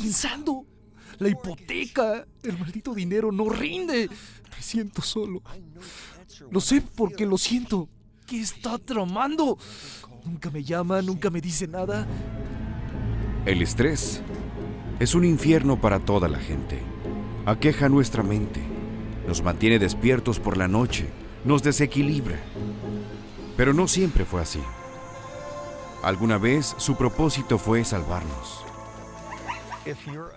pensando. La hipoteca, el maldito dinero no rinde. Me siento solo. Lo sé porque lo siento. ¿Qué está tramando? Nunca me llama, nunca me dice nada. El estrés es un infierno para toda la gente. Aqueja nuestra mente, nos mantiene despiertos por la noche, nos desequilibra. Pero no siempre fue así. Alguna vez su propósito fue salvarnos.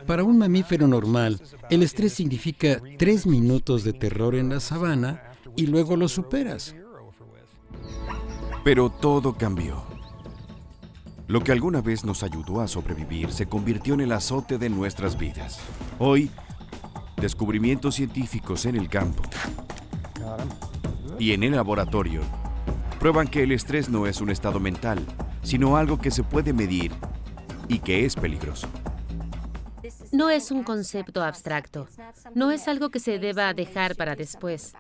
Para un mamífero normal, el estrés significa 3 minutos de terror en la sabana y luego lo superas. Pero todo cambió. Lo que alguna vez nos ayudó a sobrevivir se convirtió en el azote de nuestras vidas. Hoy, descubrimientos científicos en el campo y en el laboratorio prueban que el estrés no es un estado mental, sino algo que se puede medir y que es peligroso. No es un concepto abstracto. No es algo que se deba dejar para después.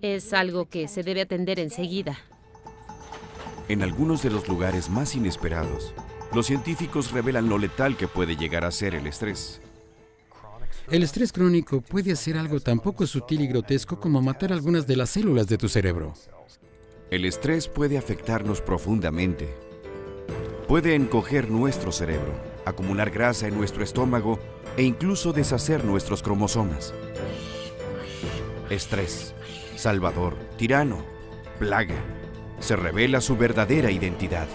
Es algo que se debe atender enseguida. En algunos de los lugares más inesperados, los científicos revelan lo letal que puede llegar a ser el estrés. El estrés crónico puede hacer algo tan poco sutil y grotesco como matar algunas de las células de tu cerebro. El estrés puede afectarnos profundamente. Puede encoger nuestro cerebro, acumular grasa en nuestro estómago e incluso deshacer nuestros cromosomas. Estrés, salvador, tirano, plaga. Se revela su verdadera identidad.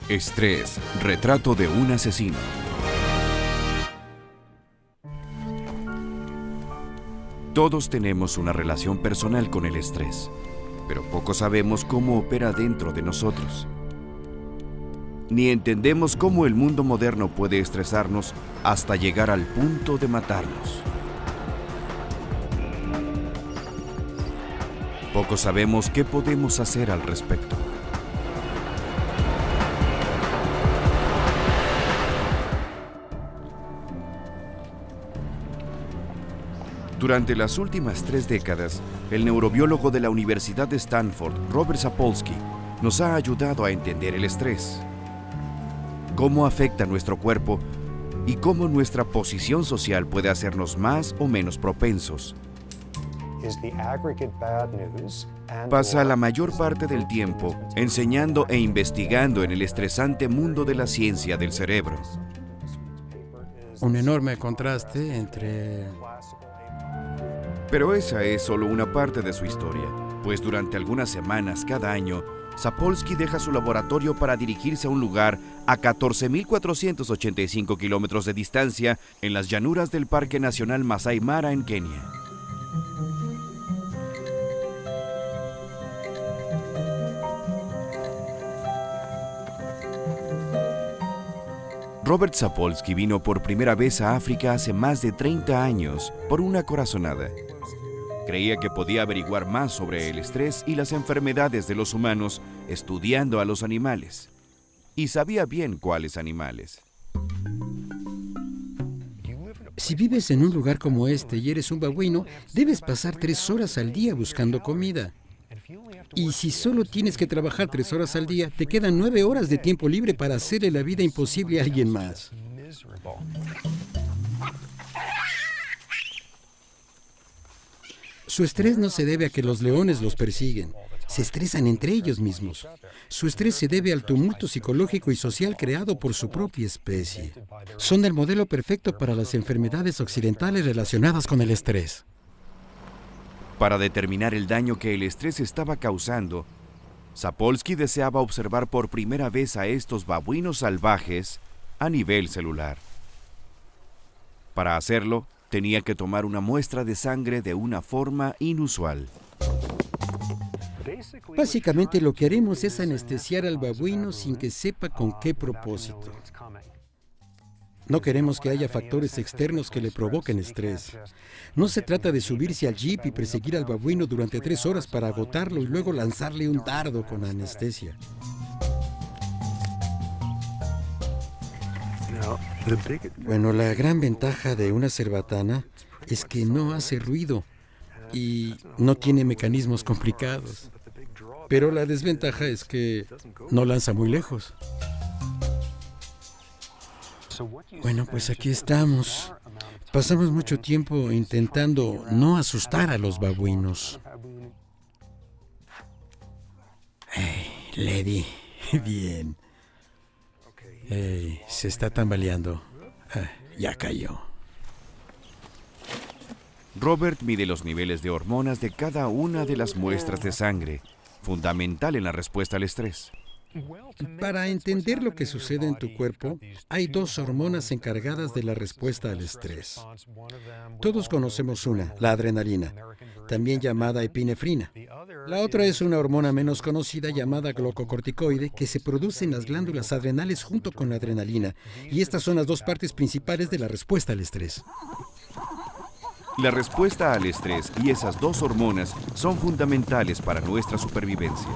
Estrés, retrato de un asesino. Todos tenemos una relación personal con el estrés, pero poco sabemos cómo opera dentro de nosotros. Ni entendemos cómo el mundo moderno puede estresarnos hasta llegar al punto de matarnos. Poco sabemos qué podemos hacer al respecto. Durante las últimas 3 décadas, el neurobiólogo de la Universidad de Stanford, Robert Sapolsky, nos ha ayudado a entender el estrés, cómo afecta nuestro cuerpo y cómo nuestra posición social puede hacernos más o menos propensos. Pasa la mayor parte del tiempo enseñando e investigando en el estresante mundo de la ciencia del cerebro. Un enorme contraste entre... Pero esa es solo una parte de su historia, pues durante algunas semanas cada año, Sapolsky deja su laboratorio para dirigirse a un lugar a 14.485 kilómetros de distancia en las llanuras del Parque Nacional Masai Mara en Kenia. Robert Sapolsky vino por primera vez a África hace más de 30 años por una corazonada. Creía que podía averiguar más sobre el estrés y las enfermedades de los humanos estudiando a los animales. Y sabía bien cuáles animales. Si vives en un lugar como este y eres un babuino, debes pasar 3 horas al día buscando comida. Y si solo tienes que trabajar 3 horas al día, te quedan 9 horas de tiempo libre para hacerle la vida imposible a alguien más. Su estrés no se debe a que los leones los persiguen. Se estresan entre ellos mismos. Su estrés se debe al tumulto psicológico y social creado por su propia especie. Son el modelo perfecto para las enfermedades occidentales relacionadas con el estrés. Para determinar el daño que el estrés estaba causando, Sapolsky deseaba observar por primera vez a estos babuinos salvajes a nivel celular. Para hacerlo, tenía que tomar una muestra de sangre de una forma inusual. Básicamente lo que haremos es anestesiar al babuino sin que sepa con qué propósito. No queremos que haya factores externos que le provoquen estrés. No se trata de subirse al jeep y perseguir al babuino durante 3 horas para agotarlo y luego lanzarle un dardo con anestesia. Bueno, la gran ventaja de una cerbatana es que no hace ruido y no tiene mecanismos complicados. Pero la desventaja es que no lanza muy lejos. Bueno, pues aquí estamos. Pasamos mucho tiempo intentando no asustar a los babuinos. Lady, bien. Se está tambaleando. Ya cayó. Robert mide los niveles de hormonas de cada una de las muestras de sangre, fundamental en la respuesta al estrés. Para entender lo que sucede en tu cuerpo, hay dos hormonas encargadas de la respuesta al estrés. Todos conocemos una, la adrenalina, también llamada epinefrina. La otra es una hormona menos conocida llamada glucocorticoide que se produce en las glándulas adrenales junto con la adrenalina, y estas son las dos partes principales de la respuesta al estrés. La respuesta al estrés y esas dos hormonas son fundamentales para nuestra supervivencia.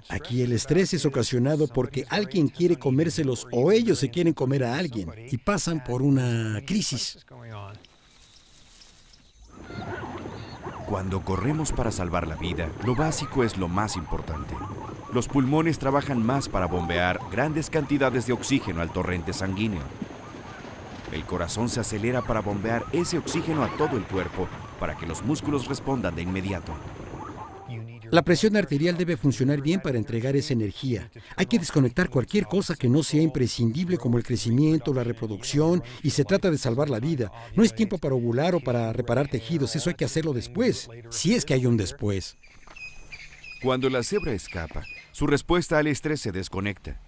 Aquí el estrés es ocasionado porque alguien quiere comérselos o ellos se quieren comer a alguien y pasan por una crisis. Cuando corremos para salvar la vida, lo básico es lo más importante. Los pulmones trabajan más para bombear grandes cantidades de oxígeno al torrente sanguíneo. El corazón se acelera para bombear ese oxígeno a todo el cuerpo para que los músculos respondan de inmediato. La presión arterial debe funcionar bien para entregar esa energía. Hay que desconectar cualquier cosa que no sea imprescindible como el crecimiento, la reproducción, y se trata de salvar la vida. No es tiempo para ovular o para reparar tejidos, eso hay que hacerlo después, si es que hay un después. Cuando la cebra escapa, su respuesta al estrés se desconecta.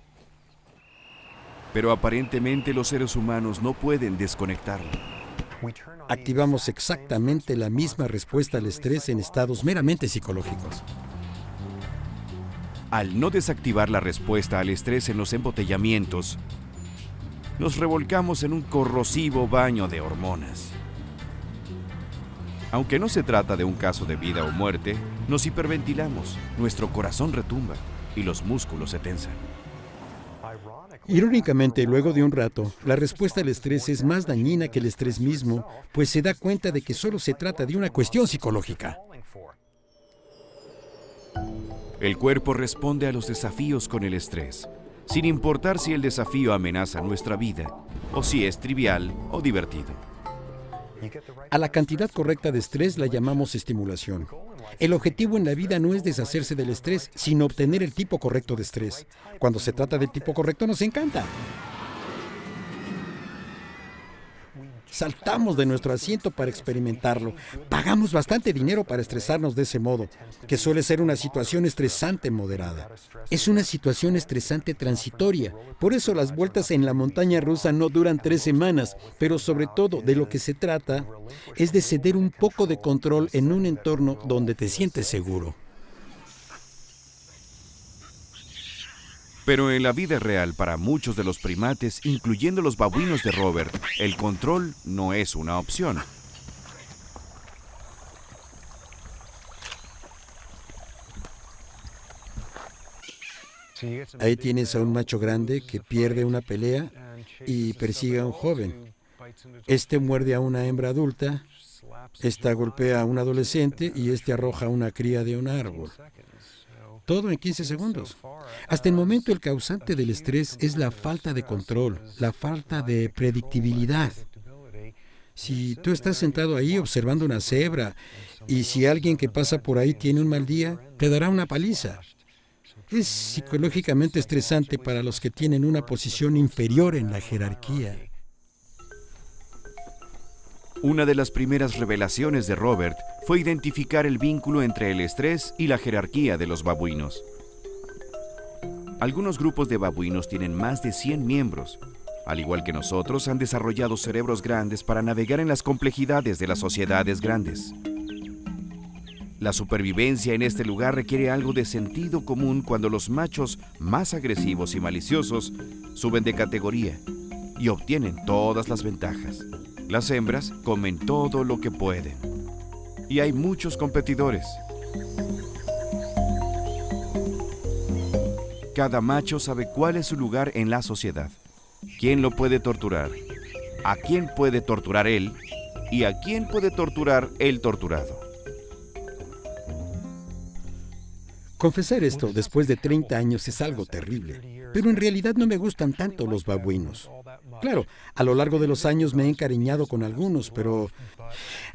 Pero aparentemente los seres humanos no pueden desconectarlo. Activamos exactamente la misma respuesta al estrés en estados meramente psicológicos. Al no desactivar la respuesta al estrés en los embotellamientos, nos revolcamos en un corrosivo baño de hormonas. Aunque no se trata de un caso de vida o muerte, nos hiperventilamos, nuestro corazón retumba y los músculos se tensan. Irónicamente, luego de un rato, la respuesta al estrés es más dañina que el estrés mismo, pues se da cuenta de que solo se trata de una cuestión psicológica. El cuerpo responde a los desafíos con el estrés, sin importar si el desafío amenaza nuestra vida o si es trivial o divertido. A la cantidad correcta de estrés la llamamos estimulación. El objetivo en la vida no es deshacerse del estrés, sino obtener el tipo correcto de estrés. Cuando se trata del tipo correcto nos encanta. Saltamos de nuestro asiento para experimentarlo. Pagamos bastante dinero para estresarnos de ese modo, que suele ser una situación estresante moderada. Es una situación estresante transitoria. Por eso las vueltas en la montaña rusa no duran 3 semanas, pero sobre todo de lo que se trata es de ceder un poco de control en un entorno donde te sientes seguro. Pero en la vida real, para muchos de los primates, incluyendo los babuinos de Robert, el control no es una opción. Ahí tienes a un macho grande que pierde una pelea y persigue a un joven. Este muerde a una hembra adulta, esta golpea a un adolescente y este arroja a una cría de un árbol. Todo en 15 segundos. Hasta el momento el causante del estrés es la falta de control, la falta de predictibilidad. Si tú estás sentado ahí observando una cebra y si alguien que pasa por ahí tiene un mal día, te dará una paliza. Es psicológicamente estresante para los que tienen una posición inferior en la jerarquía. Una de las primeras revelaciones de Robert fue identificar el vínculo entre el estrés y la jerarquía de los babuinos. Algunos grupos de babuinos tienen más de 100 miembros. Al igual que nosotros, han desarrollado cerebros grandes para navegar en las complejidades de las sociedades grandes. La supervivencia en este lugar requiere algo de sentido común cuando los machos más agresivos y maliciosos suben de categoría y obtienen todas las ventajas. Las hembras comen todo lo que pueden. Y hay muchos competidores. Cada macho sabe cuál es su lugar en la sociedad, quién lo puede torturar, a quién puede torturar él y a quién puede torturar el torturado. Confesar esto después de 30 años es algo terrible, pero en realidad no me gustan tanto los babuinos. Claro, a lo largo de los años me he encariñado con algunos, pero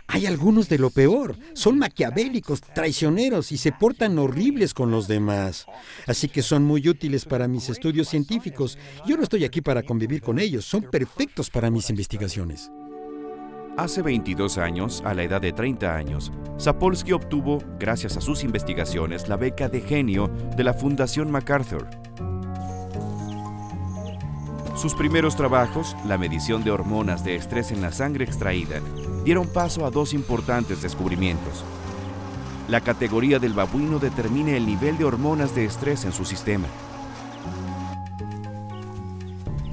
hay algunos de lo peor. Son maquiavélicos, traicioneros y se portan horribles con los demás. Así que son muy útiles para mis estudios científicos. Yo no estoy aquí para convivir con ellos, son perfectos para mis investigaciones. Hace 22 años, a la edad de 30 años, Sapolsky obtuvo, gracias a sus investigaciones, la beca de genio de la Fundación MacArthur. Sus primeros trabajos, la medición de hormonas de estrés en la sangre extraída, dieron paso a dos importantes descubrimientos. La categoría del babuino determina el nivel de hormonas de estrés en su sistema.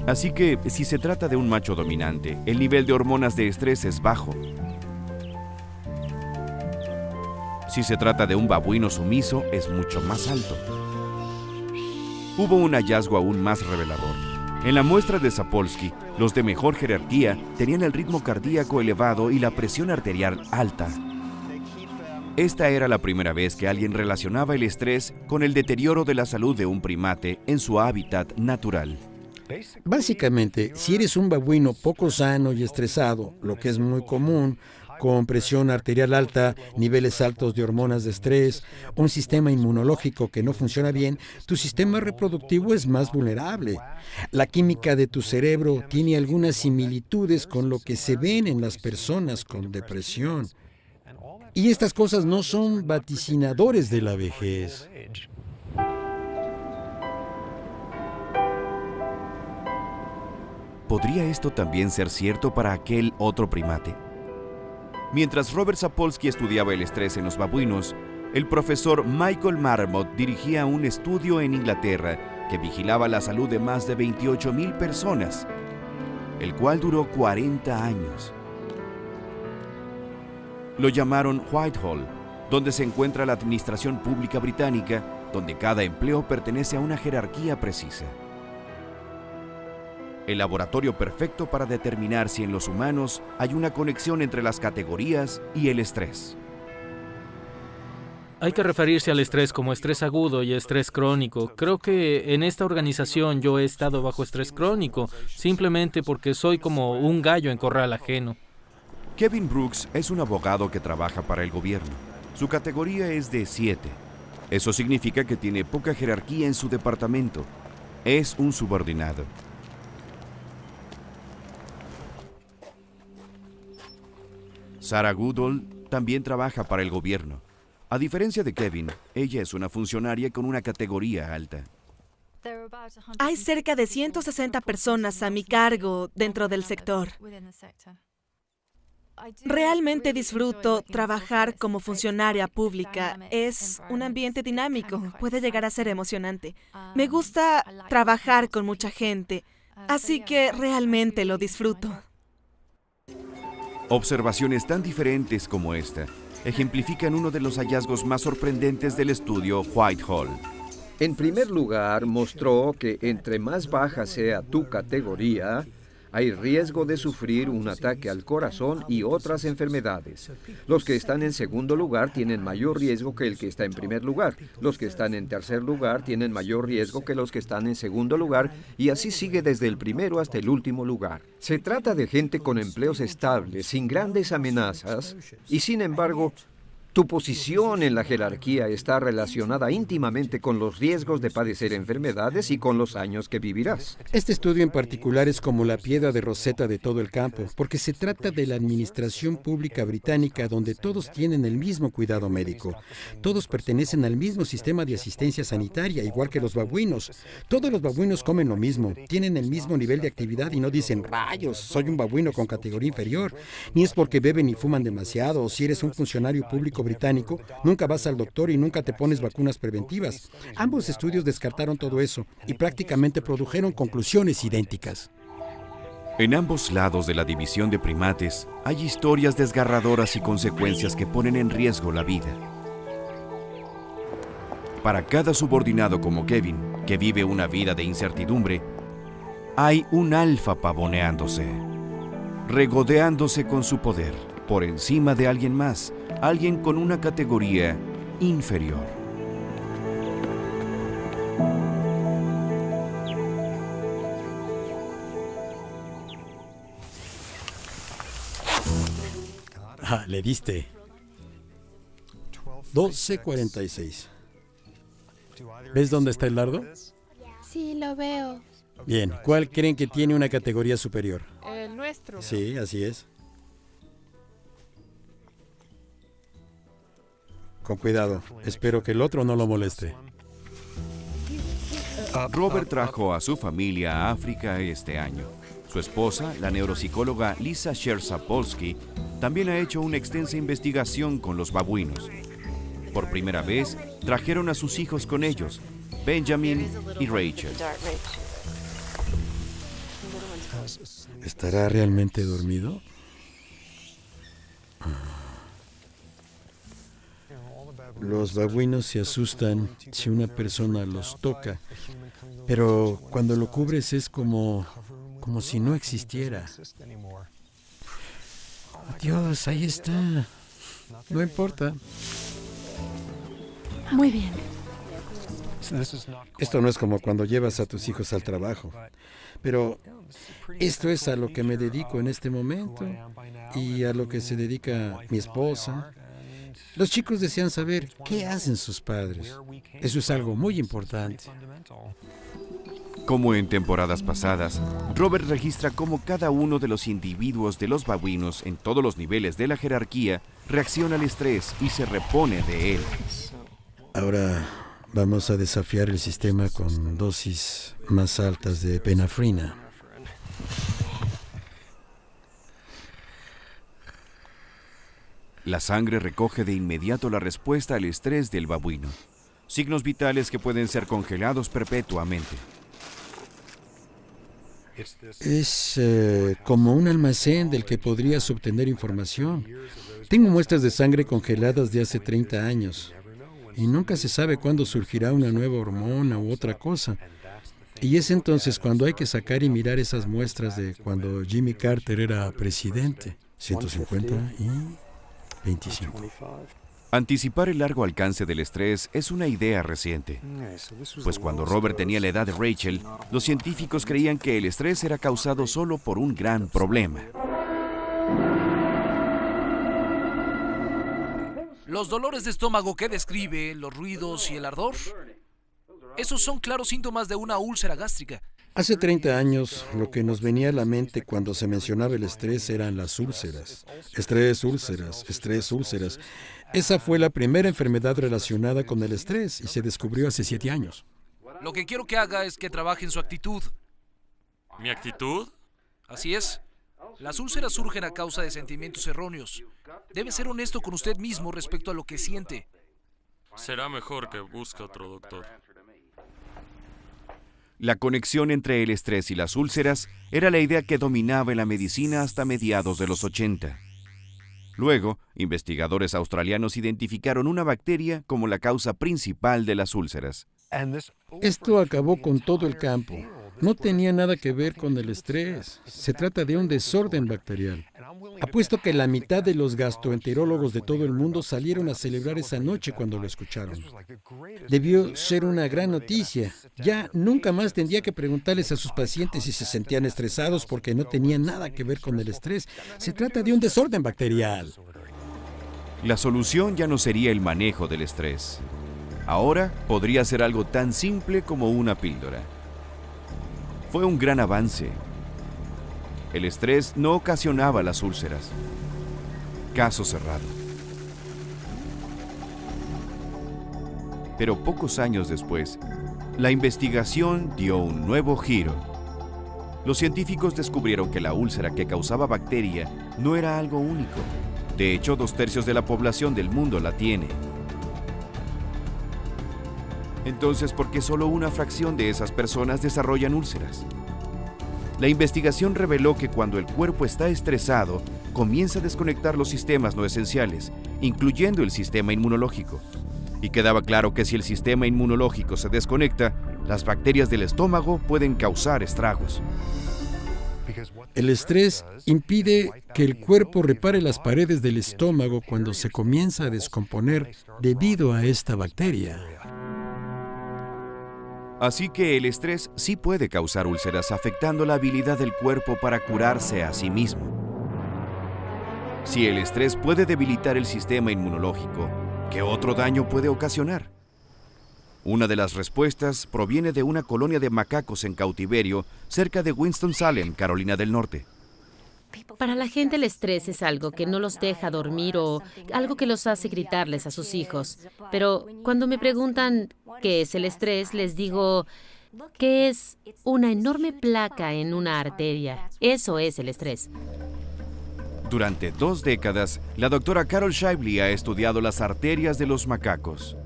Así que, si se trata de un macho dominante, el nivel de hormonas de estrés es bajo. Si se trata de un babuino sumiso, es mucho más alto. Hubo un hallazgo aún más revelador. En la muestra de Sapolsky, los de mejor jerarquía tenían el ritmo cardíaco elevado y la presión arterial alta. Esta era la primera vez que alguien relacionaba el estrés con el deterioro de la salud de un primate en su hábitat natural. Básicamente, si eres un babuino poco sano y estresado, lo que es muy común, con presión arterial alta, niveles altos de hormonas de estrés, un sistema inmunológico que no funciona bien, tu sistema reproductivo es más vulnerable. La química de tu cerebro tiene algunas similitudes con lo que se ven en las personas con depresión. Y estas cosas no son vaticinadores de la vejez. ¿Podría esto también ser cierto para aquel otro primate? Mientras Robert Sapolsky estudiaba el estrés en los babuinos, el profesor Michael Marmot dirigía un estudio en Inglaterra que vigilaba la salud de más de 28,000 personas, el cual duró 40 años. Lo llamaron Whitehall, donde se encuentra la administración pública británica, donde cada empleo pertenece a una jerarquía precisa. El laboratorio perfecto para determinar si en los humanos hay una conexión entre las categorías y el estrés. Hay que referirse al estrés como estrés agudo y estrés crónico. Creo que en esta organización yo he estado bajo estrés crónico, simplemente porque soy como un gallo en corral ajeno. Kevin Brooks es un abogado que trabaja para el gobierno. Su categoría es de 7. Eso significa que tiene poca jerarquía en su departamento. Es un subordinado. Sarah Goodall también trabaja para el gobierno. A diferencia de Kevin, ella es una funcionaria con una categoría alta. Hay cerca de 160 personas a mi cargo dentro del sector. Realmente disfruto trabajar como funcionaria pública. Es un ambiente dinámico, puede llegar a ser emocionante. Me gusta trabajar con mucha gente, así que realmente lo disfruto. Observaciones tan diferentes como esta ejemplifican uno de los hallazgos más sorprendentes del estudio Whitehall. En primer lugar, mostró que entre más baja sea tu categoría, hay riesgo de sufrir un ataque al corazón y otras enfermedades. Los que están en segundo lugar tienen mayor riesgo que el que está en primer lugar. Los que están en tercer lugar tienen mayor riesgo que los que están en segundo lugar, y así sigue desde el primero hasta el último lugar. Se trata de gente con empleos estables, sin grandes amenazas, y sin embargo, tu posición en la jerarquía está relacionada íntimamente con los riesgos de padecer enfermedades y con los años que vivirás. Este estudio en particular es como la piedra de Rosetta de todo el campo, porque se trata de la administración pública británica donde todos tienen el mismo cuidado médico. Todos pertenecen al mismo sistema de asistencia sanitaria, igual que los babuinos. Todos los babuinos comen lo mismo, tienen el mismo nivel de actividad y no dicen, rayos, soy un babuino con categoría inferior. Ni es porque beben y fuman demasiado, o si eres un funcionario público británico, nunca vas al doctor y nunca te pones vacunas preventivas. Ambos estudios descartaron todo eso y prácticamente produjeron conclusiones idénticas. En ambos lados de la división de primates hay historias desgarradoras y consecuencias que ponen en riesgo la vida. Para cada subordinado como Kevin, que vive una vida de incertidumbre, hay un alfa pavoneándose, regodeándose con su poder, por encima de alguien más, alguien con una categoría inferior. Ah, le diste. 12:46. ¿Ves dónde está el dardo? Sí, lo veo. Bien, ¿cuál creen que tiene una categoría superior? El nuestro. Sí, así es. Con cuidado, espero que el otro no lo moleste. Robert trajo a su familia a África este año. Su esposa, la neuropsicóloga Lisa Sher Sapolsky, también ha hecho una extensa investigación con los babuinos. Por primera vez, trajeron a sus hijos con ellos, Benjamin y Rachel. ¿Estará realmente dormido? Los babuinos se asustan si una persona los toca, pero cuando lo cubres es como si no existiera. Dios, ahí está. No importa. Muy bien. Esto no es como cuando llevas a tus hijos al trabajo, pero esto es a lo que me dedico en este momento y a lo que se dedica mi esposa. Los chicos desean saber qué hacen sus padres. Eso es algo muy importante. Como en temporadas pasadas, Robert registra cómo cada uno de los individuos de los babuinos en todos los niveles de la jerarquía reacciona al estrés y se repone de él. Ahora vamos a desafiar el sistema con dosis más altas de epinefrina. La sangre recoge de inmediato la respuesta al estrés del babuino, signos vitales que pueden ser congelados perpetuamente. Es como un almacén del que podrías obtener información. Tengo muestras de sangre congeladas de hace 30 años y nunca se sabe cuándo surgirá una nueva hormona u otra cosa. Y es entonces cuando hay que sacar y mirar esas muestras de cuando Jimmy Carter era presidente. 150 y 25. Anticipar el largo alcance del estrés es una idea reciente, pues cuando Robert tenía la edad de Rachel, los científicos creían que el estrés era causado solo por un gran problema. Los dolores de estómago que describe, los ruidos y el ardor, esos son claros síntomas de una úlcera gástrica. Hace 30 años, lo que nos venía a la mente cuando se mencionaba el estrés eran las úlceras. Estrés, úlceras, estrés, úlceras. Esa fue la primera enfermedad relacionada con el estrés y se descubrió hace 7 años. Lo que quiero que haga es que trabaje en su actitud. ¿Mi actitud? Así es. Las úlceras surgen a causa de sentimientos erróneos. Debe ser honesto con usted mismo respecto a lo que siente. Será mejor que busque otro doctor. La conexión entre el estrés y las úlceras era la idea que dominaba en la medicina hasta mediados de los 80. Luego, investigadores australianos identificaron una bacteria como la causa principal de las úlceras. Esto acabó con todo el campo. No tenía nada que ver con el estrés. Se trata de un desorden bacterial. Apuesto que la mitad de los gastroenterólogos de todo el mundo salieron a celebrar esa noche cuando lo escucharon. Debió ser una gran noticia. Ya nunca más tendría que preguntarles a sus pacientes si se sentían estresados porque no tenía nada que ver con el estrés. Se trata de un desorden bacterial. La solución ya no sería el manejo del estrés. Ahora podría ser algo tan simple como una píldora. Fue un gran avance. El estrés no ocasionaba las úlceras. Caso cerrado. Pero pocos años después, la investigación dio un nuevo giro. Los científicos descubrieron que la úlcera que causaba bacteria no era algo único. De hecho, 2/3 de la población del mundo la tiene. Entonces, ¿por qué solo una fracción de esas personas desarrollan úlceras? La investigación reveló que cuando el cuerpo está estresado, comienza a desconectar los sistemas no esenciales, incluyendo el sistema inmunológico. Y quedaba claro que si el sistema inmunológico se desconecta, las bacterias del estómago pueden causar estragos. El estrés impide que el cuerpo repare las paredes del estómago cuando se comienza a descomponer debido a esta bacteria. Así que el estrés sí puede causar úlceras, afectando la habilidad del cuerpo para curarse a sí mismo. Si el estrés puede debilitar el sistema inmunológico, ¿qué otro daño puede ocasionar? Una de las respuestas proviene de una colonia de macacos en cautiverio cerca de Winston-Salem, Carolina del Norte. Para la gente el estrés es algo que no los deja dormir o algo que los hace gritarles a sus hijos. Pero cuando me preguntan qué es el estrés, les digo que es una enorme placa en una arteria. Eso es el estrés. Durante 2 décadas, la doctora Carol Shibley ha estudiado las arterias de los macacos.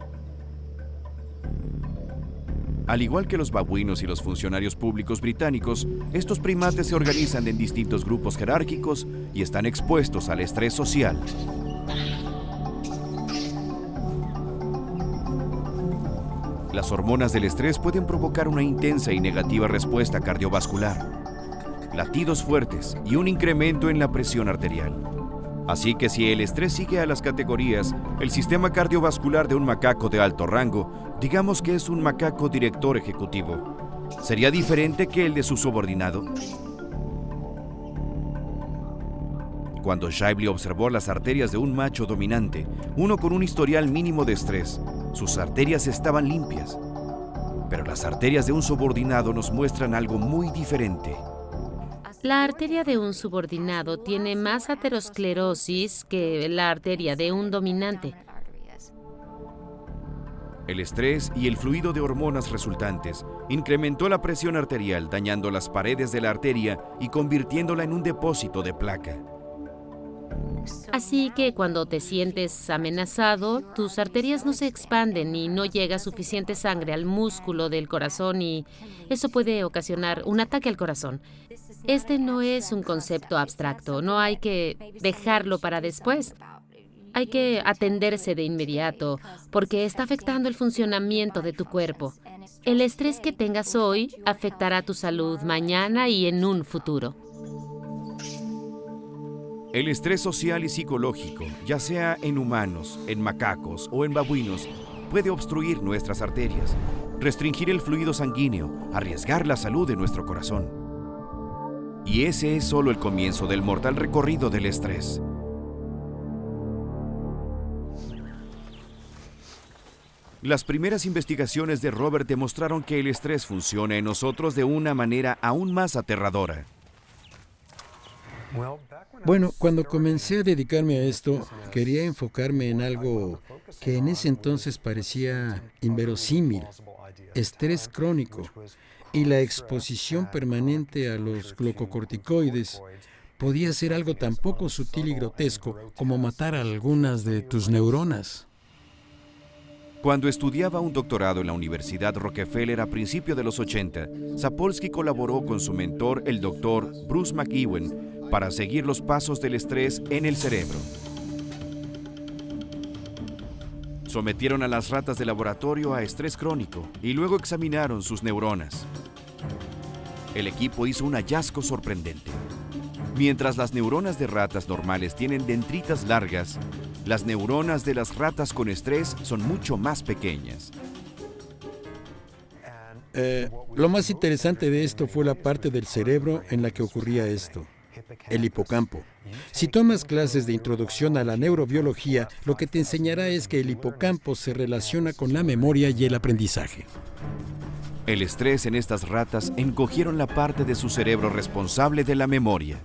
Al igual que los babuinos y los funcionarios públicos británicos, estos primates se organizan en distintos grupos jerárquicos y están expuestos al estrés social. Las hormonas del estrés pueden provocar una intensa y negativa respuesta cardiovascular, latidos fuertes y un incremento en la presión arterial. Así que si el estrés sigue a las categorías, el sistema cardiovascular de un macaco de alto rango, digamos que es un macaco director ejecutivo, ¿sería diferente que el de su subordinado? Cuando Shibley observó las arterias de un macho dominante, uno con un historial mínimo de estrés, sus arterias estaban limpias. Pero las arterias de un subordinado nos muestran algo muy diferente. La arteria de un subordinado tiene más aterosclerosis que la arteria de un dominante. El estrés y el fluido de hormonas resultantes incrementó la presión arterial, dañando las paredes de la arteria y convirtiéndola en un depósito de placa. Así que cuando te sientes amenazado, tus arterias no se expanden y no llega suficiente sangre al músculo del corazón y eso puede ocasionar un ataque al corazón. Este no es un concepto abstracto, no hay que dejarlo para después. Hay que atenderse de inmediato porque está afectando el funcionamiento de tu cuerpo. El estrés que tengas hoy afectará tu salud mañana y en un futuro. El estrés social y psicológico, ya sea en humanos, en macacos o en babuinos, puede obstruir nuestras arterias, restringir el fluido sanguíneo, arriesgar la salud de nuestro corazón. Y ese es solo el comienzo del mortal recorrido del estrés. Las primeras investigaciones de Robert demostraron que el estrés funciona en nosotros de una manera aún más aterradora. Bueno, cuando comencé a dedicarme a esto, quería enfocarme en algo que en ese entonces parecía inverosímil: estrés crónico y la exposición permanente a los glucocorticoides podía ser algo tan poco sutil y grotesco como matar a algunas de tus neuronas. Cuando estudiaba un doctorado en la Universidad Rockefeller a principios de los 80, Sapolsky colaboró con su mentor, el doctor Bruce McEwen, para seguir los pasos del estrés en el cerebro. Sometieron a las ratas de laboratorio a estrés crónico y luego examinaron sus neuronas. El equipo hizo un hallazgo sorprendente. Mientras las neuronas de ratas normales tienen dendritas largas, las neuronas de las ratas con estrés son mucho más pequeñas. Lo más interesante de esto fue la parte del cerebro en la que ocurría esto: el hipocampo. Si tomas clases de introducción a la neurobiología, lo que te enseñará es que el hipocampo se relaciona con la memoria y el aprendizaje. El estrés en estas ratas encogieron la parte de su cerebro responsable de la memoria.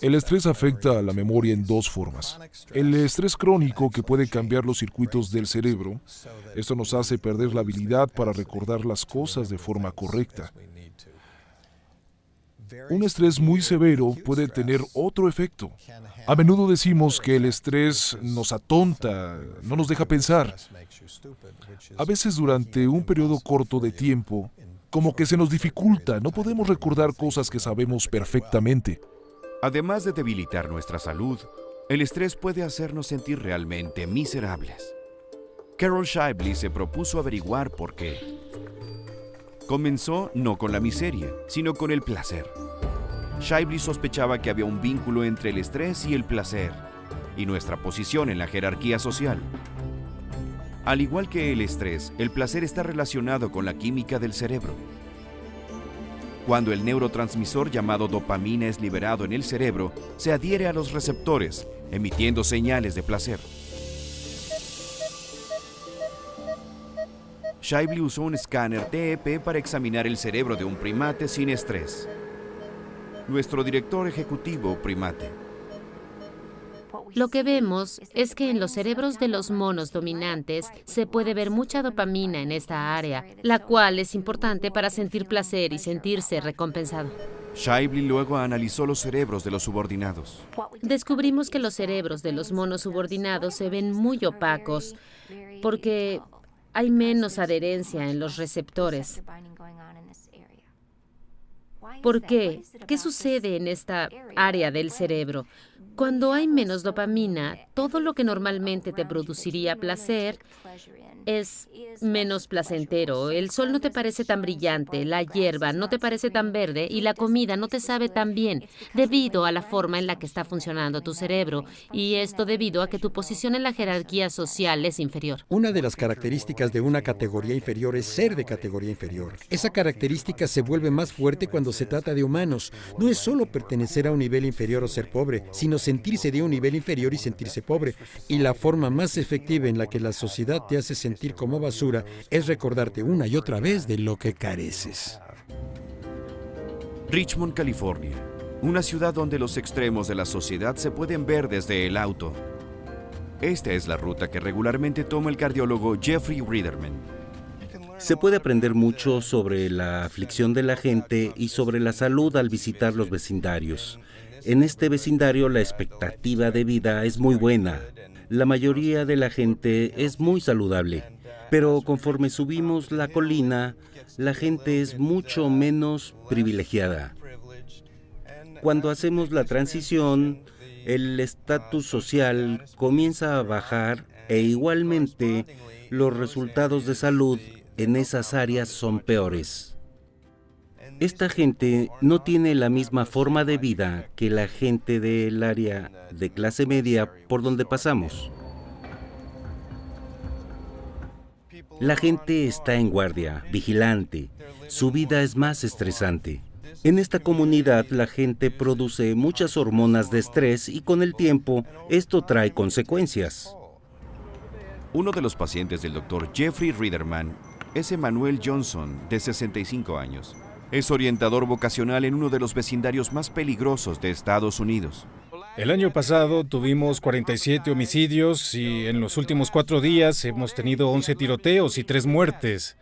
El estrés afecta a la memoria en 2 formas. El estrés crónico, que puede cambiar los circuitos del cerebro. Esto nos hace perder la habilidad para recordar las cosas de forma correcta. Un estrés muy severo puede tener otro efecto. A menudo decimos que el estrés nos atonta, no nos deja pensar. A veces durante un periodo corto de tiempo, como que se nos dificulta, no podemos recordar cosas que sabemos perfectamente. Además de debilitar nuestra salud, el estrés puede hacernos sentir realmente miserables. Carol Shibley se propuso averiguar por qué. Comenzó no con la miseria, sino con el placer. Shibley sospechaba que había un vínculo entre el estrés y el placer, y nuestra posición en la jerarquía social. Al igual que el estrés, el placer está relacionado con la química del cerebro. Cuando el neurotransmisor llamado dopamina es liberado en el cerebro, se adhiere a los receptores, emitiendo señales de placer. Shibley usó un escáner TEP para examinar el cerebro de un primate sin estrés. Nuestro director ejecutivo, primate. Lo que vemos es que en los cerebros de los monos dominantes se puede ver mucha dopamina en esta área, la cual es importante para sentir placer y sentirse recompensado. Shibley luego analizó los cerebros de los subordinados. Descubrimos que los cerebros de los monos subordinados se ven muy opacos porque hay menos adherencia en los receptores. ¿Por qué? ¿Qué sucede en esta área del cerebro? Cuando hay menos dopamina, todo lo que normalmente te produciría placer es menos placentero. El sol no te parece tan brillante, la hierba no te parece tan verde y la comida no te sabe tan bien, debido a la forma en la que está funcionando tu cerebro, y esto debido a que tu posición en la jerarquía social es inferior. Una de las características de una categoría inferior es ser de categoría inferior. Esa característica se vuelve más fuerte cuando se trata de humanos. No es solo pertenecer a un nivel inferior o ser pobre, sino sentirse de un nivel inferior y sentirse pobre. Y la forma más efectiva en la que la sociedad te hace sentir como basura es recordarte una y otra vez de lo que careces. Richmond, California, una ciudad donde los extremos de la sociedad se pueden ver desde el auto. Esta es la ruta que regularmente toma el cardiólogo Jeffrey Riederman. Se puede aprender mucho sobre la aflicción de la gente y sobre la salud al visitar los vecindarios. En este vecindario la expectativa de vida es muy buena. La mayoría de la gente es muy saludable, pero conforme subimos la colina, la gente es mucho menos privilegiada. Cuando hacemos la transición, el estatus social comienza a bajar e igualmente los resultados de salud en esas áreas son peores. Esta gente no tiene la misma forma de vida que la gente del área de clase media por donde pasamos. La gente está en guardia, vigilante. Su vida es más estresante. En esta comunidad la gente produce muchas hormonas de estrés y con el tiempo esto trae consecuencias. Uno de los pacientes del Dr. Jeffrey Riederman es Emmanuel Johnson, de 65 años. Es orientador vocacional en uno de los vecindarios más peligrosos de Estados Unidos. El año pasado tuvimos 47 homicidios y en los últimos 4 días hemos tenido 11 tiroteos y 3 muertes.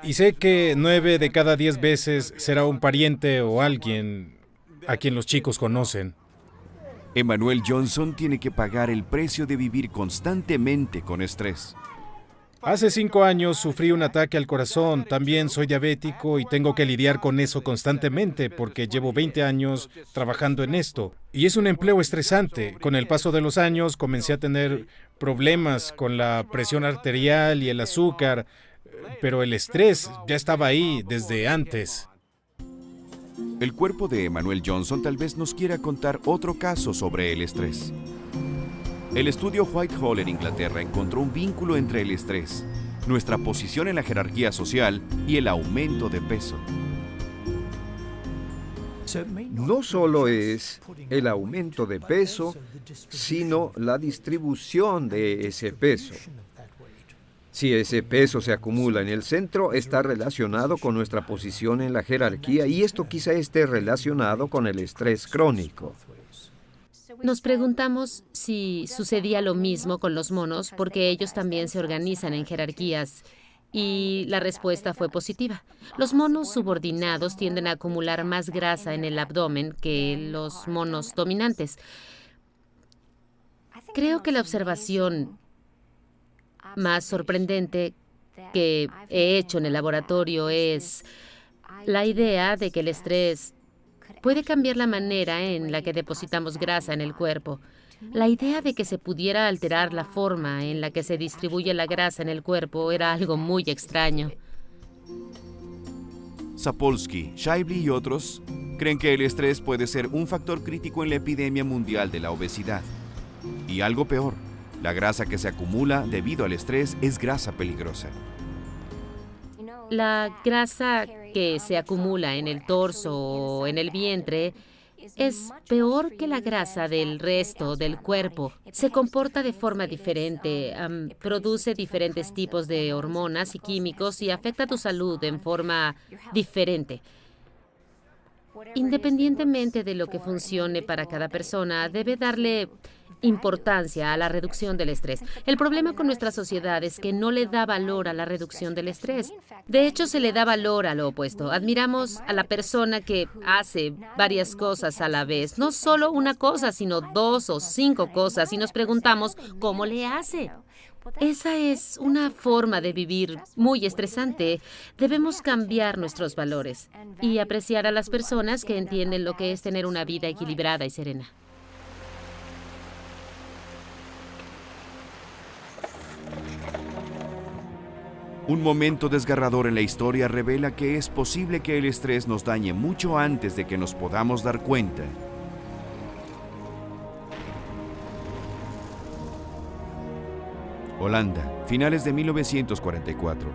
Y sé que 9 de cada 10 veces será un pariente o alguien a quien los chicos conocen. Emmanuel Johnson tiene que pagar el precio de vivir constantemente con estrés. Hace 5 años sufrí un ataque al corazón, también soy diabético y tengo que lidiar con eso constantemente porque llevo 20 años trabajando en esto. Y es un empleo estresante. Con el paso de los años comencé a tener problemas con la presión arterial y el azúcar, pero el estrés ya estaba ahí desde antes. El cuerpo de Emmanuel Johnson tal vez nos quiera contar otro caso sobre el estrés. El estudio Whitehall en Inglaterra encontró un vínculo entre el estrés, nuestra posición en la jerarquía social y el aumento de peso. No solo es el aumento de peso, sino la distribución de ese peso. Si ese peso se acumula en el centro, está relacionado con nuestra posición en la jerarquía y esto quizá esté relacionado con el estrés crónico. Nos preguntamos si sucedía lo mismo con los monos porque ellos también se organizan en jerarquías y la respuesta fue positiva. Los monos subordinados tienden a acumular más grasa en el abdomen que los monos dominantes. Creo que la observación más sorprendente que he hecho en el laboratorio es la idea de que el estrés puede cambiar la manera en la que depositamos grasa en el cuerpo. La idea de que se pudiera alterar la forma en la que se distribuye la grasa en el cuerpo era algo muy extraño. Sapolsky, Shively y otros creen que el estrés puede ser un factor crítico en la epidemia mundial de la obesidad. Y algo peor, la grasa que se acumula debido al estrés es grasa peligrosa. La grasa que se acumula en el torso o en el vientre es peor que la grasa del resto del cuerpo. Se comporta de forma diferente, produce diferentes tipos de hormonas y químicos y afecta tu salud en forma diferente. Independientemente de lo que funcione para cada persona, debe darle importancia a la reducción del estrés. El problema con nuestra sociedad es que no le da valor a la reducción del estrés. De hecho, se le da valor a lo opuesto. Admiramos a la persona que hace varias cosas a la vez. No solo una cosa, sino 2 o 5 cosas. Y nos preguntamos, ¿cómo le hace? Esa es una forma de vivir muy estresante. Debemos cambiar nuestros valores y apreciar a las personas que entienden lo que es tener una vida equilibrada y serena. Un momento desgarrador en la historia revela que es posible que el estrés nos dañe mucho antes de que nos podamos dar cuenta. Holanda, finales de 1944.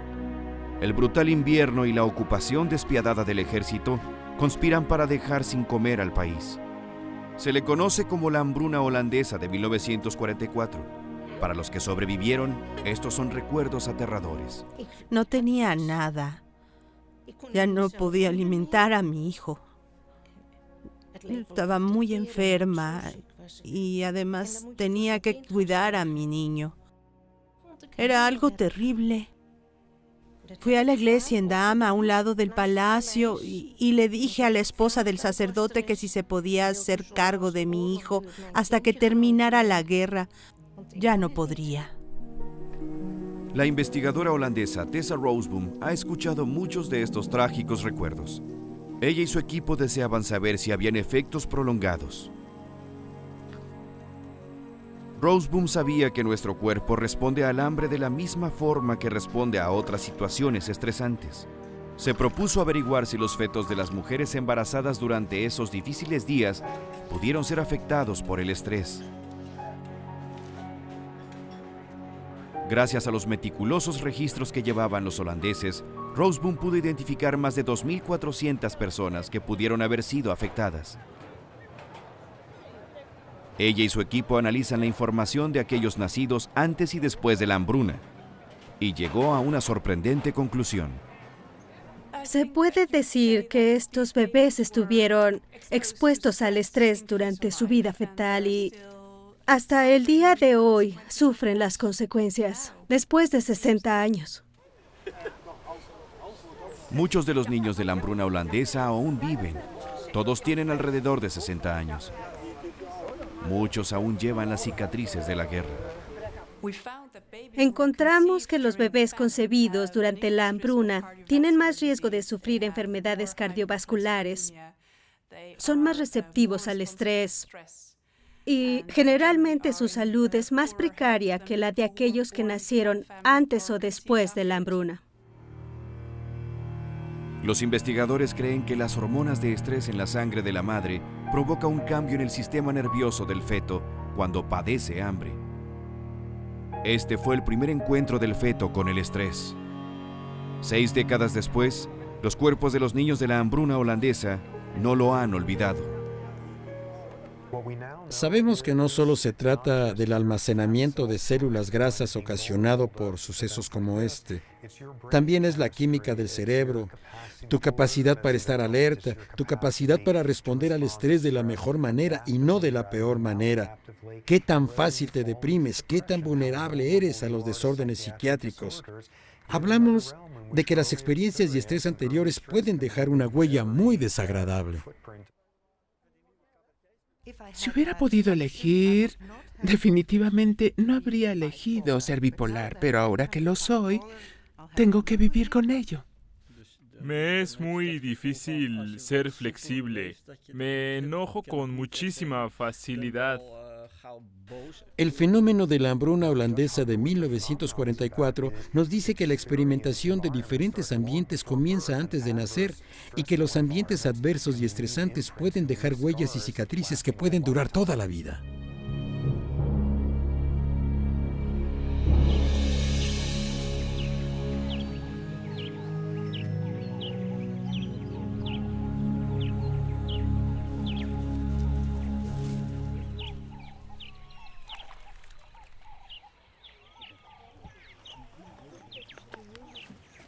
El brutal invierno y la ocupación despiadada del ejército conspiran para dejar sin comer al país. Se le conoce como la hambruna holandesa de 1944. Para los que sobrevivieron, estos son recuerdos aterradores. No tenía nada. Ya no podía alimentar a mi hijo. Estaba muy enferma y además tenía que cuidar a mi niño. Era algo terrible. Fui a la iglesia en Dama, a un lado del palacio, y le dije a la esposa del sacerdote que si se podía hacer cargo de mi hijo hasta que terminara la guerra. Ya no podría. La investigadora holandesa Tessa Roseboom ha escuchado muchos de estos trágicos recuerdos. Ella y su equipo deseaban saber si habían efectos prolongados. Roseboom sabía que nuestro cuerpo responde al hambre de la misma forma que responde a otras situaciones estresantes. Se propuso averiguar si los fetos de las mujeres embarazadas durante esos difíciles días pudieron ser afectados por el estrés. Gracias a los meticulosos registros que llevaban los holandeses, Roseboom pudo identificar más de 2.400 personas que pudieron haber sido afectadas. Ella y su equipo analizan la información de aquellos nacidos antes y después de la hambruna, y llegó a una sorprendente conclusión. Se puede decir que estos bebés estuvieron expuestos al estrés durante su vida fetal y hasta el día de hoy sufren las consecuencias, después de 60 años. Muchos de los niños de la hambruna holandesa aún viven. Todos tienen alrededor de 60 años. Muchos aún llevan las cicatrices de la guerra. Encontramos que los bebés concebidos durante la hambruna tienen más riesgo de sufrir enfermedades cardiovasculares, son más receptivos al estrés y generalmente su salud es más precaria que la de aquellos que nacieron antes o después de la hambruna. Los investigadores creen que las hormonas de estrés en la sangre de la madre provoca un cambio en el sistema nervioso del feto cuando padece hambre. Este fue el primer encuentro del feto con el estrés. 6 décadas después, los cuerpos de los niños de la hambruna holandesa no lo han olvidado. Sabemos que no solo se trata del almacenamiento de células grasas ocasionado por sucesos como este. También es la química del cerebro, tu capacidad para estar alerta, tu capacidad para responder al estrés de la mejor manera y no de la peor manera. Qué tan fácil te deprimes, qué tan vulnerable eres a los desórdenes psiquiátricos. Hablamos de que las experiencias de estrés anteriores pueden dejar una huella muy desagradable. Si hubiera podido elegir, definitivamente no habría elegido ser bipolar, pero ahora que lo soy, tengo que vivir con ello. Me es muy difícil ser flexible. Me enojo con muchísima facilidad. El fenómeno de la hambruna holandesa de 1944 nos dice que la experimentación de diferentes ambientes comienza antes de nacer y que los ambientes adversos y estresantes pueden dejar huellas y cicatrices que pueden durar toda la vida.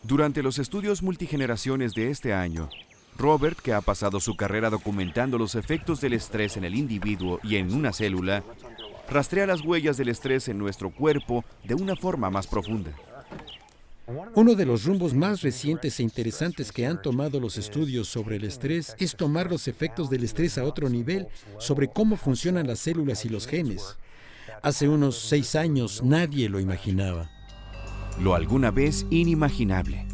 Durante los estudios multigeneraciones de este año, Robert, que ha pasado su carrera documentando los efectos del estrés en el individuo y en una célula, rastrea las huellas del estrés en nuestro cuerpo de una forma más profunda. Uno de los rumbos más recientes e interesantes que han tomado los estudios sobre el estrés es tomar los efectos del estrés a otro nivel, sobre cómo funcionan las células y los genes. Hace unos 6 años nadie lo imaginaba. Lo alguna vez inimaginable.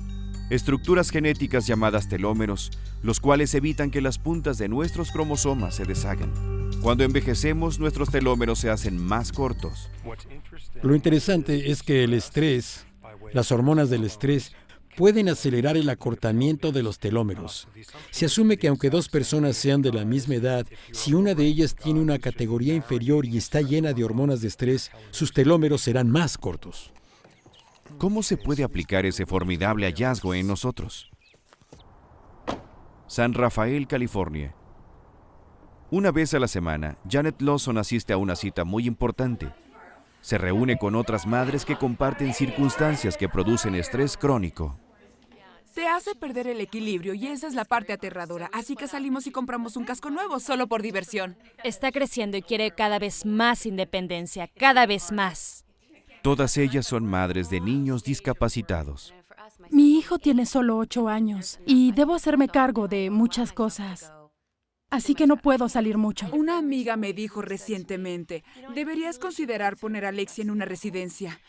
Estructuras genéticas llamadas telómeros, los cuales evitan que las puntas de nuestros cromosomas se deshagan. Cuando envejecemos, nuestros telómeros se hacen más cortos. Lo interesante es que el estrés, las hormonas del estrés, pueden acelerar el acortamiento de los telómeros. Se asume que aunque 2 personas sean de la misma edad, si una de ellas tiene una categoría inferior y está llena de hormonas de estrés, sus telómeros serán más cortos. ¿Cómo se puede aplicar ese formidable hallazgo en nosotros? San Rafael, California. Una vez a la semana, Janet Lawson asiste a una cita muy importante. Se reúne con otras madres que comparten circunstancias que producen estrés crónico. Te hace perder el equilibrio y esa es la parte aterradora. Así que salimos y compramos un casco nuevo solo por diversión. Está creciendo y quiere cada vez más independencia, cada vez más. Todas ellas son madres de niños discapacitados. Mi hijo tiene solo 8 años y debo hacerme cargo de muchas cosas. Así que no puedo salir mucho. Una amiga me dijo recientemente, deberías considerar poner a Lexi en una residencia.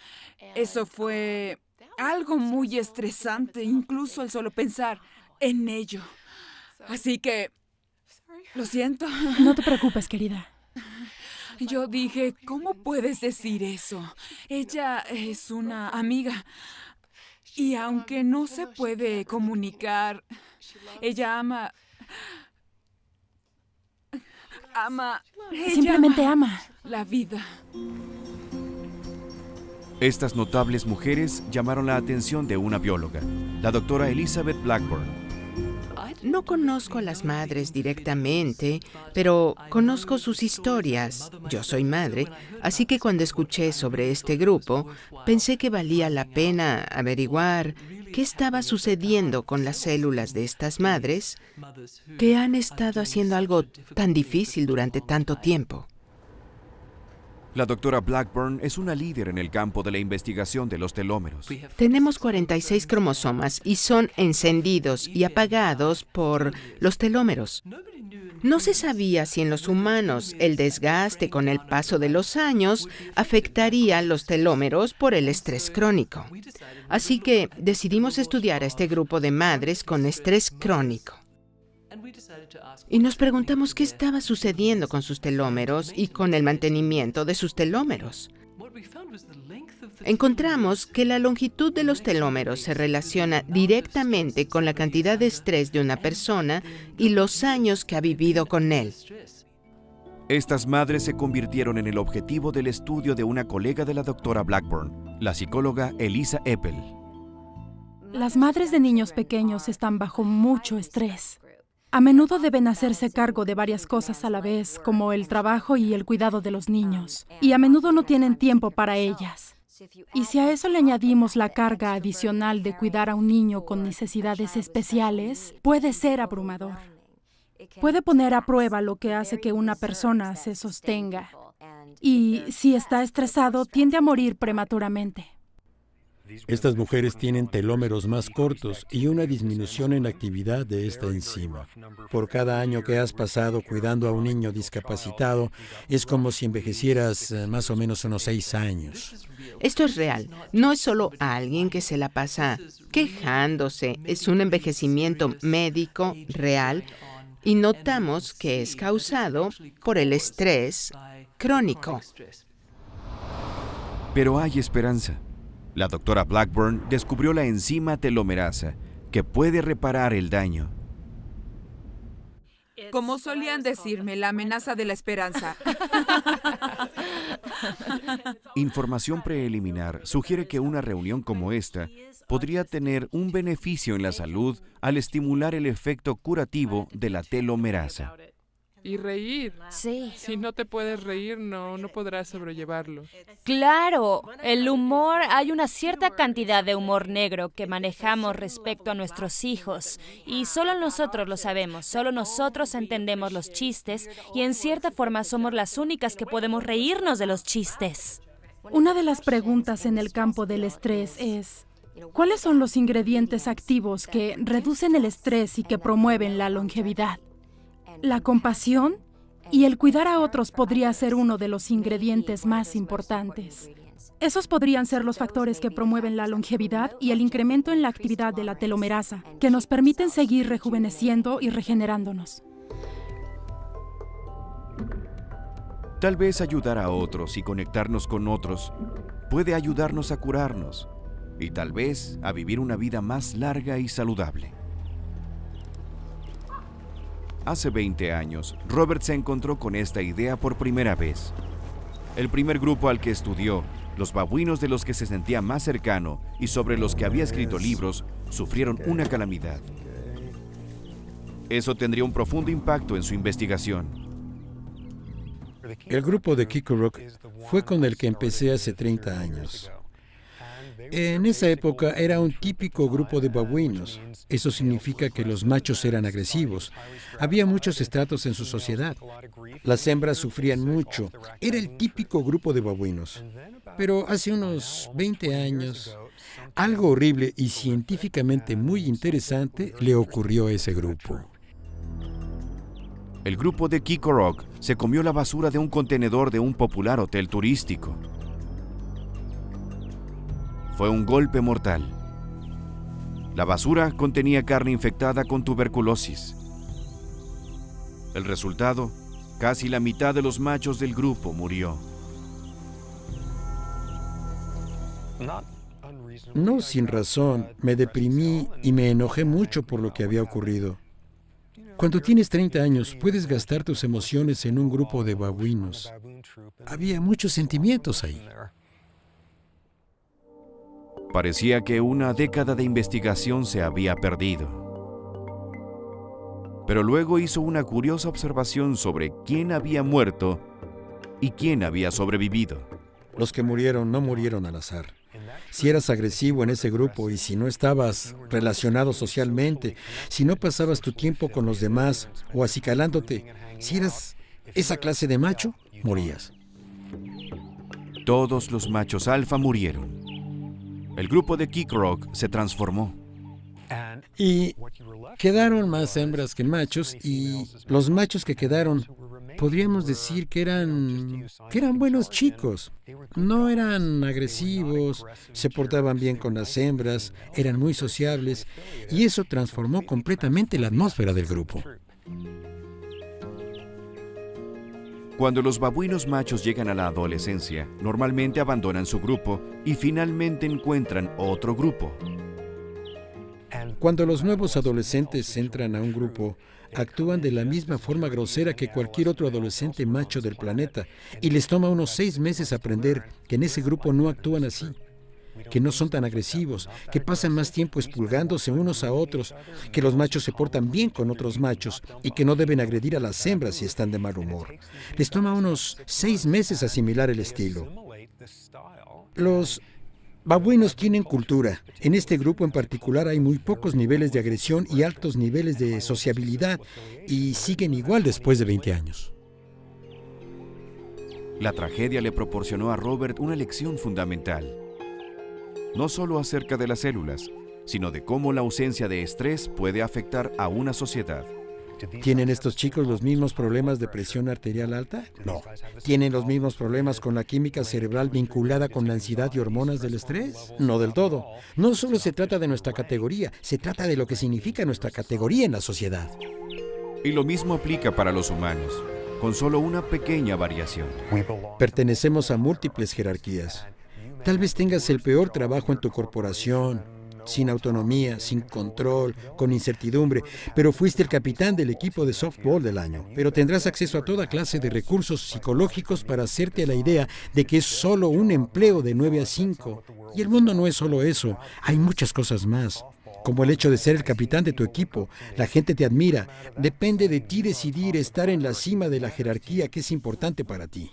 Eso fue algo muy estresante, incluso el solo pensar en ello. Así que, lo siento. No te preocupes, querida. Yo dije, ¿cómo puedes decir eso? Ella es una amiga. Y aunque no se puede comunicar, ella Simplemente ama la vida. Estas notables mujeres llamaron la atención de una bióloga, la doctora Elizabeth Blackburn. No conozco a las madres directamente, pero conozco sus historias. Yo soy madre, así que cuando escuché sobre este grupo, pensé que valía la pena averiguar qué estaba sucediendo con las células de estas madres que han estado haciendo algo tan difícil durante tanto tiempo. La doctora Blackburn es una líder en el campo de la investigación de los telómeros. Tenemos 46 cromosomas y son encendidos y apagados por los telómeros. No se sabía si en los humanos el desgaste con el paso de los años afectaría los telómeros por el estrés crónico. Así que decidimos estudiar a este grupo de madres con estrés crónico. Y nos preguntamos qué estaba sucediendo con sus telómeros y con el mantenimiento de sus telómeros. Encontramos que la longitud de los telómeros se relaciona directamente con la cantidad de estrés de una persona y los años que ha vivido con él. Estas madres se convirtieron en el objetivo del estudio de una colega de la doctora Blackburn, la psicóloga Elisa Eppel. Las madres de niños pequeños están bajo mucho estrés. A menudo deben hacerse cargo de varias cosas a la vez, como el trabajo y el cuidado de los niños, y a menudo no tienen tiempo para ellas. Y si a eso le añadimos la carga adicional de cuidar a un niño con necesidades especiales, puede ser abrumador. Puede poner a prueba lo que hace que una persona se sostenga. Y si está estresado, tiende a morir prematuramente. Estas mujeres tienen telómeros más cortos y una disminución en la actividad de esta enzima. Por cada año que has pasado cuidando a un niño discapacitado, es como si envejecieras más o menos unos 6 años. Esto es real. No es solo alguien que se la pasa quejándose. Es un envejecimiento médico real y notamos que es causado por el estrés crónico. Pero hay esperanza. La doctora Blackburn descubrió la enzima telomerasa, que puede reparar el daño. Como solían decirme, la amenaza de la esperanza. Información preliminar sugiere que una reunión como esta podría tener un beneficio en la salud al estimular el efecto curativo de la telomerasa. Y reír. Sí. Si no te puedes reír, no podrás sobrellevarlo. Claro, el humor, hay una cierta cantidad de humor negro que manejamos respecto a nuestros hijos y solo nosotros lo sabemos, solo nosotros entendemos los chistes y en cierta forma somos las únicas que podemos reírnos de los chistes. Una de las preguntas en el campo del estrés es, ¿cuáles son los ingredientes activos que reducen el estrés y que promueven la longevidad? La compasión y el cuidar a otros podría ser uno de los ingredientes más importantes. Esos podrían ser los factores que promueven la longevidad y el incremento en la actividad de la telomerasa, que nos permiten seguir rejuveneciendo y regenerándonos. Tal vez ayudar a otros y conectarnos con otros puede ayudarnos a curarnos y tal vez a vivir una vida más larga y saludable. Hace 20 años, Robert se encontró con esta idea por primera vez. El primer grupo al que estudió, los babuinos de los que se sentía más cercano y sobre los que había escrito libros, sufrieron una calamidad. Eso tendría un profundo impacto en su investigación. El grupo de Kikorok fue con el que empecé hace 30 años. En esa época era un típico grupo de babuinos. Eso significa que los machos eran agresivos. Había muchos estratos en su sociedad. Las hembras sufrían mucho. Era el típico grupo de babuinos. Pero hace unos 20 años, algo horrible y científicamente muy interesante le ocurrió a ese grupo. El grupo de Kikorok se comió la basura de un contenedor de un popular hotel turístico. Fue un golpe mortal. La basura contenía carne infectada con tuberculosis. El resultado, casi la mitad de los machos del grupo murió. No sin razón, me deprimí y me enojé mucho por lo que había ocurrido. Cuando tienes 30 años, puedes gastar tus emociones en un grupo de babuinos. Había muchos sentimientos ahí. Parecía que una década de investigación se había perdido. Pero luego hizo una curiosa observación sobre quién había muerto y quién había sobrevivido. Los que murieron no murieron al azar. Si eras agresivo en ese grupo y si no estabas relacionado socialmente, si no pasabas tu tiempo con los demás o acicalándote, si eras esa clase de macho, morías. Todos los machos alfa murieron. El grupo de Kikorok se transformó. Y quedaron más hembras que machos, y los machos que quedaron, podríamos decir que eran buenos chicos. No eran agresivos, se portaban bien con las hembras, eran muy sociables, y eso transformó completamente la atmósfera del grupo. Cuando los babuinos machos llegan a la adolescencia, normalmente abandonan su grupo y finalmente encuentran otro grupo. Cuando los nuevos adolescentes entran a un grupo, actúan de la misma forma grosera que cualquier otro adolescente macho del planeta, y les toma unos 6 meses aprender que en ese grupo no actúan así, que no son tan agresivos, que pasan más tiempo expulgándose unos a otros, que los machos se portan bien con otros machos y que no deben agredir a las hembras si están de mal humor. Les toma unos 6 meses asimilar el estilo. Los babuinos tienen cultura. En este grupo en particular hay muy pocos niveles de agresión y altos niveles de sociabilidad, y siguen igual después de 20 años. La tragedia le proporcionó a Robert una lección fundamental. no solo acerca de las células, sino de cómo la ausencia de estrés puede afectar a una sociedad. ¿Tienen estos chicos los mismos problemas de presión arterial alta? No. ¿Tienen los mismos problemas con la química cerebral vinculada con la ansiedad y hormonas del estrés? No del todo. No solo se trata de nuestra categoría, se trata de lo que significa nuestra categoría en la sociedad. Y lo mismo aplica para los humanos, con solo una pequeña variación. Pertenecemos a múltiples jerarquías. Tal vez tengas el peor trabajo en tu corporación, sin autonomía, sin control, con incertidumbre, pero fuiste el capitán del equipo de softball del año. Pero tendrás acceso a toda clase de recursos psicológicos para hacerte a la idea de que es solo un empleo de 9 a 5. Y el mundo no es solo eso, hay muchas cosas más. Como el hecho de ser el capitán de tu equipo, la gente te admira, depende de ti decidir estar en la cima de la jerarquía que es importante para ti.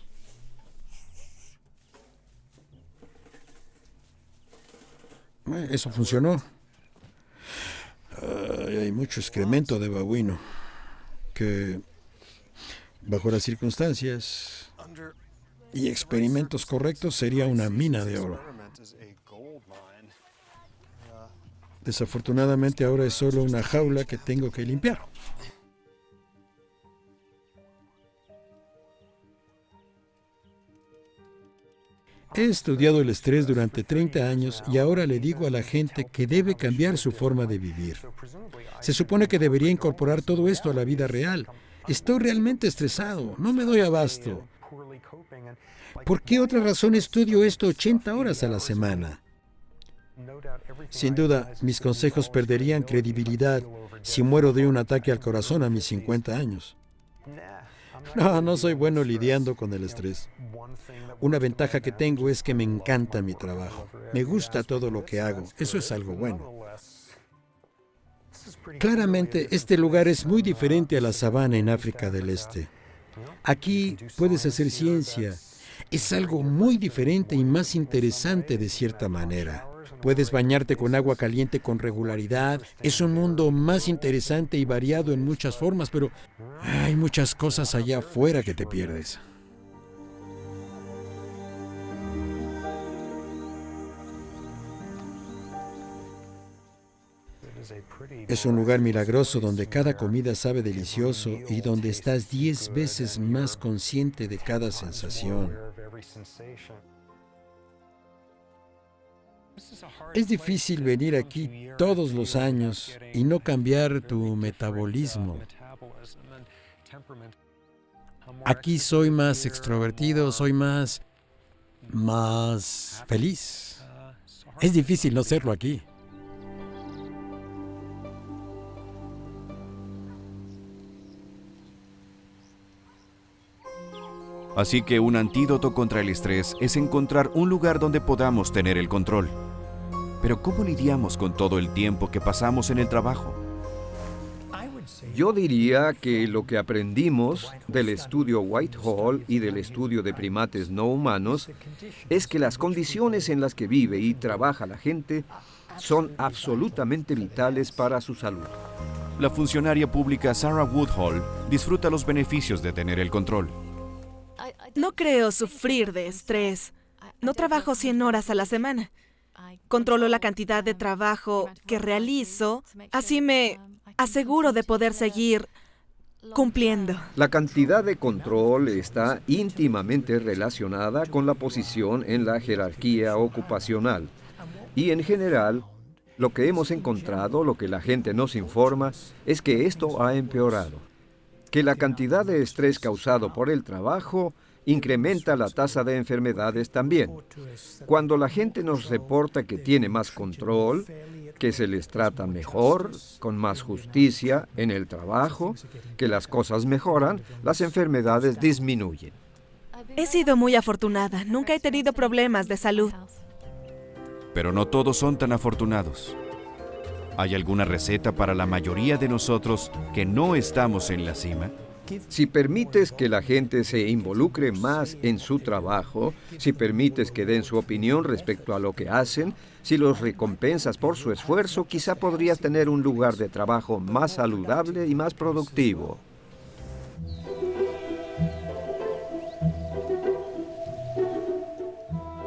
Eso funcionó. Hay mucho excremento de babuino que, bajo las circunstancias y experimentos correctos, sería una mina de oro. Desafortunadamente ahora es solo una jaula que tengo que limpiar. He estudiado el estrés durante 30 años y ahora le digo a la gente que debe cambiar su forma de vivir. Se supone que debería incorporar todo esto a la vida real. Estoy realmente estresado, no me doy abasto. ¿Por qué otra razón estudio esto 80 horas a la semana? Sin duda, mis consejos perderían credibilidad si muero de un ataque al corazón a mis 50 años. No soy bueno lidiando con el estrés. Una ventaja que tengo es que me encanta mi trabajo. Me gusta todo lo que hago. Eso es algo bueno. Claramente, este lugar es muy diferente a la sabana en África del Este. Aquí puedes hacer ciencia. Es algo muy diferente y más interesante de cierta manera. Puedes bañarte con agua caliente con regularidad. Es un mundo más interesante y variado en muchas formas, pero hay muchas cosas allá afuera que te pierdes. Es un lugar milagroso donde cada comida sabe delicioso y donde estás 10 veces más consciente de cada sensación. Es difícil venir aquí todos los años y no cambiar tu metabolismo. Aquí soy más extrovertido, soy más feliz. Es difícil no serlo aquí. Así que un antídoto contra el estrés es encontrar un lugar donde podamos tener el control. Pero ¿cómo lidiamos con todo el tiempo que pasamos en el trabajo? Yo diría que lo que aprendimos del estudio Whitehall y del estudio de primates no humanos es que las condiciones en las que vive y trabaja la gente son absolutamente vitales para su salud. La funcionaria pública Sarah Woodhull disfruta los beneficios de tener el control. No creo sufrir de estrés. No trabajo 100 horas a la semana. Controlo la cantidad de trabajo que realizo, así me aseguro de poder seguir cumpliendo. La cantidad de control está íntimamente relacionada con la posición en la jerarquía ocupacional. Y en general, lo que hemos encontrado, lo que la gente nos informa, es que esto ha empeorado. Que la cantidad de estrés causado por el trabajo incrementa la tasa de enfermedades también. Cuando la gente nos reporta que tiene más control, que se les trata mejor, con más justicia en el trabajo, que las cosas mejoran, las enfermedades disminuyen. He sido muy afortunada. Nunca he tenido problemas de salud. Pero no todos son tan afortunados. ¿Hay alguna receta para la mayoría de nosotros que no estamos en la cima? Si permites que la gente se involucre más en su trabajo, si permites que den su opinión respecto a lo que hacen, si los recompensas por su esfuerzo, quizá podrías tener un lugar de trabajo más saludable y más productivo.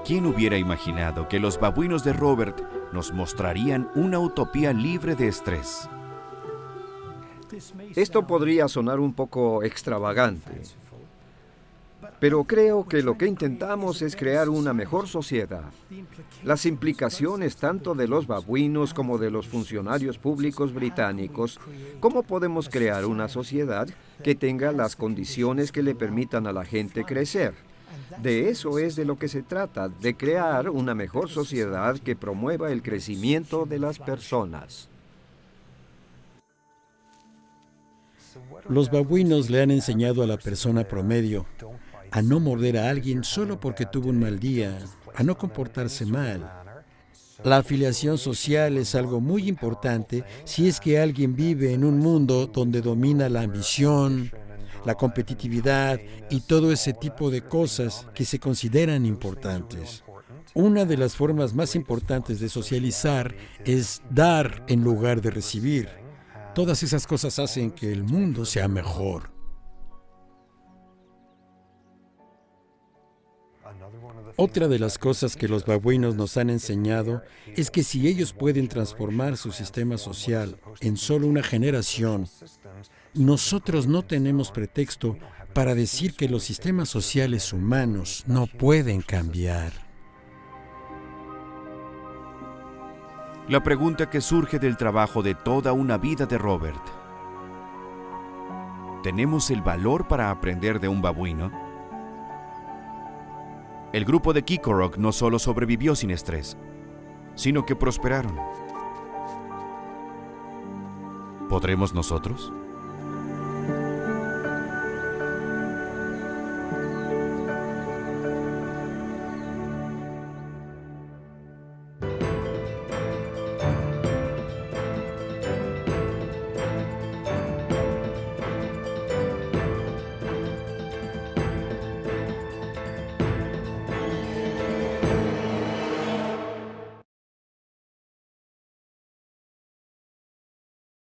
¿Quién hubiera imaginado que los babuinos de Robert nos mostrarían una utopía libre de estrés? Esto podría sonar un poco extravagante, pero creo que lo que intentamos es crear una mejor sociedad. Las implicaciones tanto de los babuinos como de los funcionarios públicos británicos, ¿cómo podemos crear una sociedad que tenga las condiciones que le permitan a la gente crecer? De eso es de lo que se trata, de crear una mejor sociedad que promueva el crecimiento de las personas. Los babuinos le han enseñado a la persona promedio a no morder a alguien solo porque tuvo un mal día, a no comportarse mal. La afiliación social es algo muy importante si es que alguien vive en un mundo donde domina la ambición, la competitividad y todo ese tipo de cosas que se consideran importantes. Una de las formas más importantes de socializar es dar en lugar de recibir. Todas esas cosas hacen que el mundo sea mejor. Otra de las cosas que los babuinos nos han enseñado es que si ellos pueden transformar su sistema social en solo una generación, nosotros no tenemos pretexto para decir que los sistemas sociales humanos no pueden cambiar. La pregunta que surge del trabajo de toda una vida de Robert: ¿tenemos el valor para aprender de un babuino? El grupo de Kikorok no solo sobrevivió sin estrés, sino que prosperaron. ¿Podremos nosotros?